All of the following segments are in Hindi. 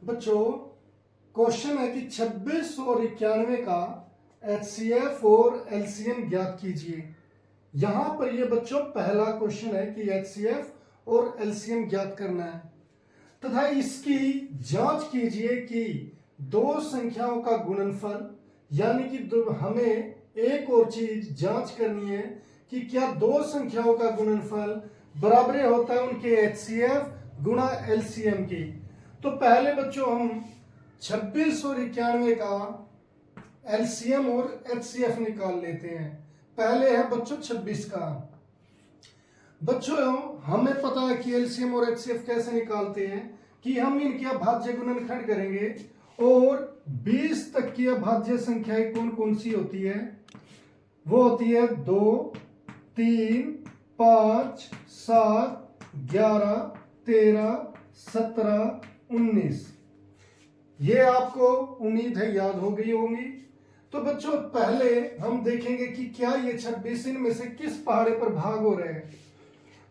बच्चों क्वेश्चन है कि 26 और 91 का HCF और LCM ज्ञात कीजिए। यहां पर ये बच्चों पहला क्वेश्चन है कि HCF और LCM ज्ञात करना है तथा इसकी जांच कीजिए कि दो संख्याओं का गुणनफल यानी कि हमें एक और चीज जांच करनी है कि क्या दो संख्याओं का गुणनफल बराबर होता है उनके HCF गुणा LCM की। तो पहले बच्चों हम 26 और 91 का LCM और HCF निकाल लेते हैं। पहले है बच्चों 26 का। बच्चों हमें पता है कि LCM और HCF कैसे निकालते हैं कि हम इनके अभाज्य गुणनखंड करेंगे और 20 तक की अभाज्य संख्याएं कौन कौन सी होती है। वो होती है 2, 3, 5, 7, 11, 13, 17, 19। ये आपको उम्मीद है याद हो गई होंगी। तो बच्चों पहले हम देखेंगे कि क्या ये 26 इनमें से किस पहाड़े पर भाग हो रहे हैं।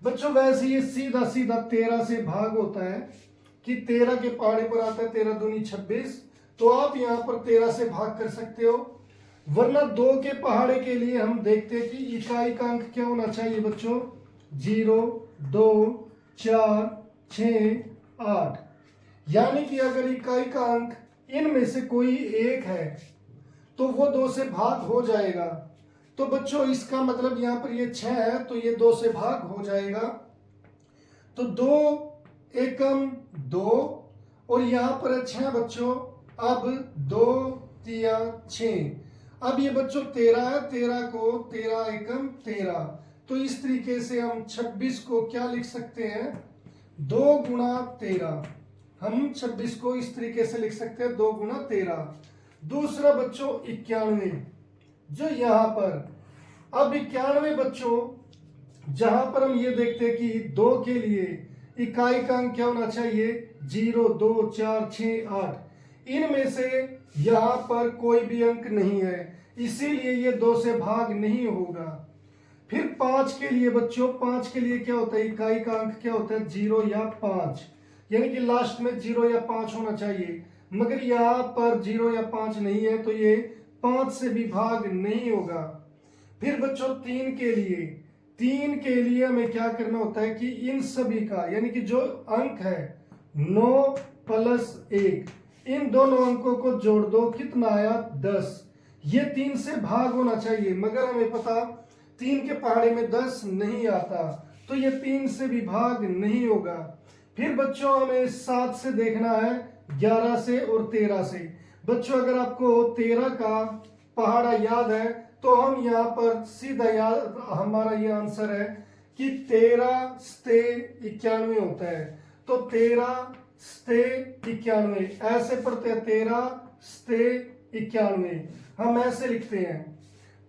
बच्चों वैसे ये सीधा सीधा 13 से भाग होता है कि 13 के पहाड़े पर आता है 13 दूनी 26। तो आप यहां पर 13 से भाग कर सकते हो। वरना 2 के पहाड़े के लिए हम देखते हैं कि इकाई का अंक क्या होना चाहिए बच्चों। 0, 2, 4, 6, 8। यानी कि अगर इकाई का अंक इनमें से कोई एक है तो वो 2 से भाग हो जाएगा। तो बच्चों इसका मतलब यहां पर ये 6 है तो ये 2 से भाग हो जाएगा। तो 2 एकम 2 और यहां पर 6 बच्चों। अब 2 तिया 6। अब ये बच्चों 13 है। 13 को 13 एकम 13। तो इस तरीके से हम 26 को क्या लिख सकते हैं 2 गुणा 13। हम 26 को इस तरीके से लिख सकते हैं 2 गुणा 13। दूसरा बच्चों 91 जो यहां पर। अब 91 बच्चों जहां पर हम ये देखते हैं कि 2 के लिए इकाई का अंक क्या होना चाहिए 0, 2, 4, 6, 8। इनमें से यहां पर कोई भी अंक नहीं है इसीलिए ये 2 से भाग नहीं होगा। फिर 5 के लिए बच्चों 5 के लिए क्या होता है इकाई का अंक क्या होता है 0 या 5। यानी कि लास्ट में 0 या 5 होना चाहिए। मगर यहां पर 0 या 5 नहीं है तो ये 5 से भी भाग नहीं होगा। फिर बच्चों 3 के लिए हमें क्या करना होता है कि इन सभी का यानी कि जो अंक है 9 प्लस 1 इन दोनों अंकों को जोड़ दो कितना आया 10। ये 3 से भाग होना चाहिए मगर हमें पता 3 के पहाड़े में 10 नहीं आता तो ये 3 से भी भाग नहीं होगा। फिर बच्चों हमें 7 से देखना है 11 से और 13 से। बच्चों अगर आपको 13 का पहाड़ा याद है तो हम यहाँ पर सीधा याद हमारा ये आंसर है कि 13 स्ते 91 होता है। तो 13 स्ते 91 ऐसे पढ़ते हैं 13 स्ते 91 हम ऐसे लिखते हैं।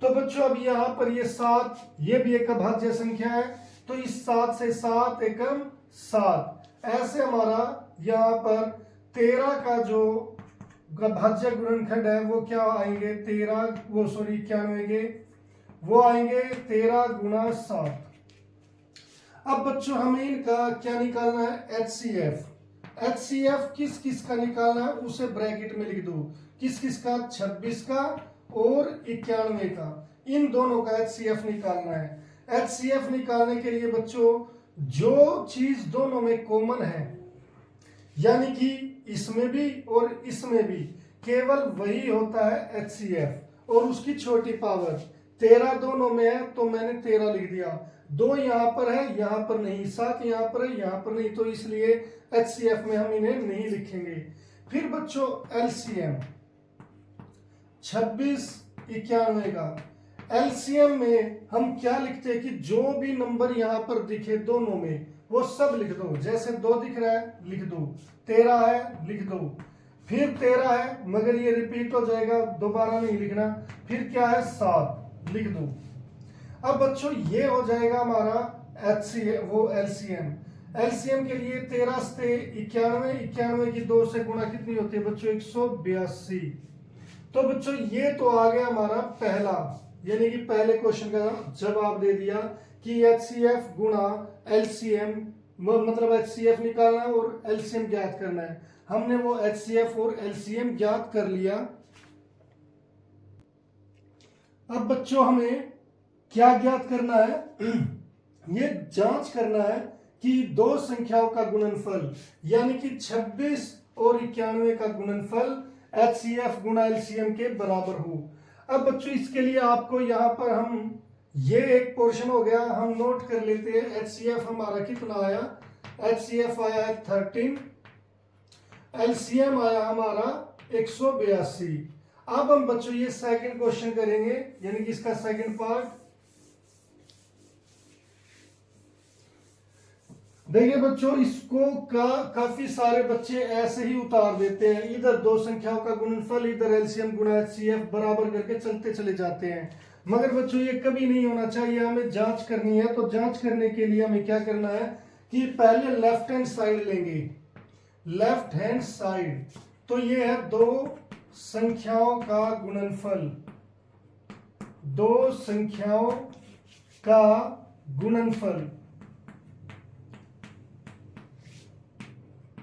तो बच्चों अब यहाँ पर ये 7 ये भी एक अभाज्य संख्या है तो इस 7 से 7 एकम 7 ऐसे हमारा यहाँ पर 13 का जो अभाज्य गुणनखंड है वो क्या आएंगे 91 के वो आएंगे 13 गुणा 7। अब बच्चों हमें इनका क्या निकालना है HCF किस किस का निकालना है उसे ब्रैकेट में लिख दो। किस किस का 26 का और 91 का इन दोनों का HCF निकालना है। HCF निकालने के लिए बच्चों जो चीज दोनों में कॉमन है यानी कि इसमें भी और इसमें भी केवल वही होता है HCF और उसकी छोटी पावर 13 दोनों में है तो मैंने 13 लिख दिया। 2 यहां पर है यहां पर नहीं 7 यहां पर है यहां पर नहीं तो इसलिए HCF में हम इन्हें नहीं लिखेंगे। फिर बच्चों LCM 26 91 का LCM में हम क्या लिखते हैं कि जो भी नंबर यहां पर दिखे दोनों में वो सब लिख दो। जैसे 2 दिख रहा है लिख दो 13 है लिख दो फिर 13 है मगर ये रिपीट हो जाएगा दोबारा नहीं लिखना। फिर क्या है 7 लिख दो। अब बच्चों ये हो जाएगा हमारा LCM के लिए 13 से 91 की 2 से गुणा कितनी होती है बच्चों 182। तो बच्चों ये तो आ गया हमारा पहला यानी कि पहले क्वेश्चन का जवाब दे दिया कि HCF गुणा LCM मतलब HCF निकालना है और एलसीएम ज्ञात करना है। हमने वो HCF और एलसीएम ज्ञात कर लिया। अब बच्चों हमें क्या ज्ञात करना है? ये जांच करना है कि दो संख्याओं का गुणनफल यानी कि 26 और 91 का गुणनफल HCF गुणा LCM के बराबर हो। अब बच्चों इसके लिए आपको यहाँ पर हम ये एक पोर्शन हो गया, हम नोट कर लेते हैं। HCF हमारा कितना आया? HCF आया है 13, LCM आया हमारा 182। अब हम बच्चों ये सेकंड क्वेश्चन करेंगे, यानी कि इसका सेकंड पार्ट। देखिए बच्चों, इसको काफी सारे बच्चे ऐसे ही उतार देते हैं, इधर दो संख्याओं का गुणनफल, इधर एलसीएम गुणा HCF बराबर करके चलते चले जाते हैं। मगर बच्चों ये कभी नहीं होना चाहिए, हमें जांच करनी है। तो जांच करने के लिए हमें क्या करना है कि पहले लेफ्ट हैंड साइड लेंगे। लेफ्ट हैंड साइड तो ये है दो संख्याओं का गुणनफल, दो संख्याओं का गुणनफल।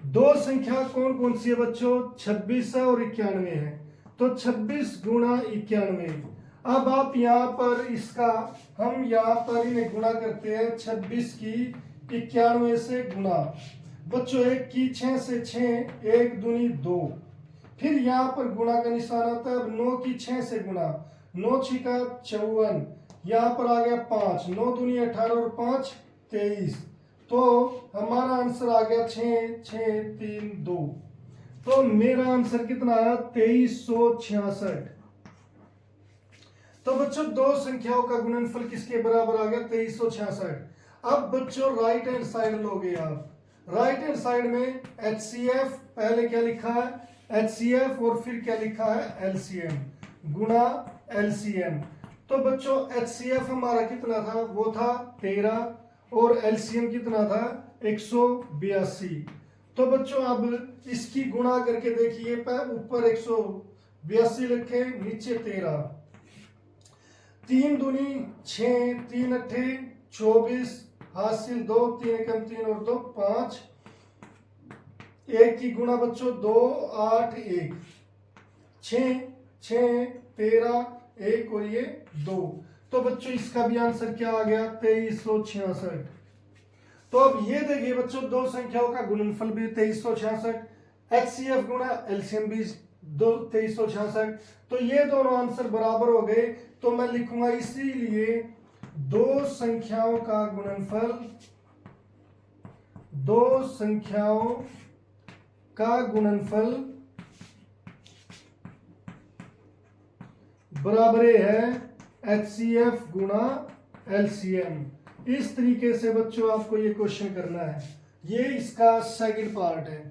दो संख्या कौन कौन सी है बच्चों? 26 है और 91 है। तो 26 गुणा 91। अब आप यहाँ पर इसका, हम यहाँ पर इन्हें गुणा करते हैं। 26 की 91 से गुणा। बच्चों एक की 6 से 6, एक दूनी 2। फिर यहाँ पर गुणा का निशान आता है। अब 9 की 6 से गुणा, 9 छिका 54, यहाँ पर आ गया 5, 9 दूनी 18 और 5 23। तो हमारा आंसर आ गया 6, 6, 3, 2। तो मेरा आंसर कितना आया? 2366। तो बच्चों दो संख्याओं का गुणनफल किसके बराबर आ गया? 2366। अब बच्चों राइट हैंड साइड लोगे आप। राइट हैंड साइड में HCF पहले क्या लिखा है? HCF और फिर क्या लिखा है? LCM गुणा LCM। तो बच्चों HCF हमारा कितना था? वो था 13 और LCM कितना था? 182। तो बच्चों अब इसकी गुणा करके देखिए, ऊपर 182 लिखे, नीचे 13। 3 दूनी 6, 3 अट्ठे 24, हासिल 2, 3 एकम 3 और 2 5। एक की गुणा बच्चों 2, 8, 1, 6, 6, 13, 1 और ये 2। तो बच्चों इसका भी आंसर क्या आ गया? 2366। तो अब ये देखिए बच्चों, दो संख्याओं का गुणनफल भी 2366, HCF गुणा LCM भी 2366। तो ये दोनों आंसर बराबर हो गए। तो मैं लिखूंगा इसीलिए दो संख्याओं का गुणनफल, दो संख्याओं का गुणनफल बराबर है HCF गुणा LCM। इस तरीके से बच्चों आपको ये क्वेश्चन करना है। ये इसका सेकंड पार्ट है।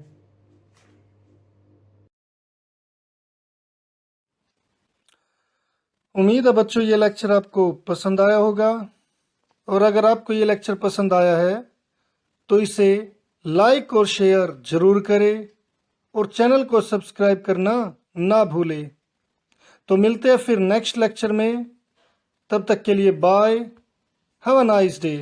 उम्मीद है बच्चों ये लेक्चर आपको पसंद आया होगा, और अगर आपको ये लेक्चर पसंद आया है तो इसे लाइक और शेयर जरूर करें और चैनल को सब्सक्राइब करना ना भूलें। तो मिलते हैं फिर नेक्स्ट लेक्चर में। तब तक के लिए bye, have a nice day.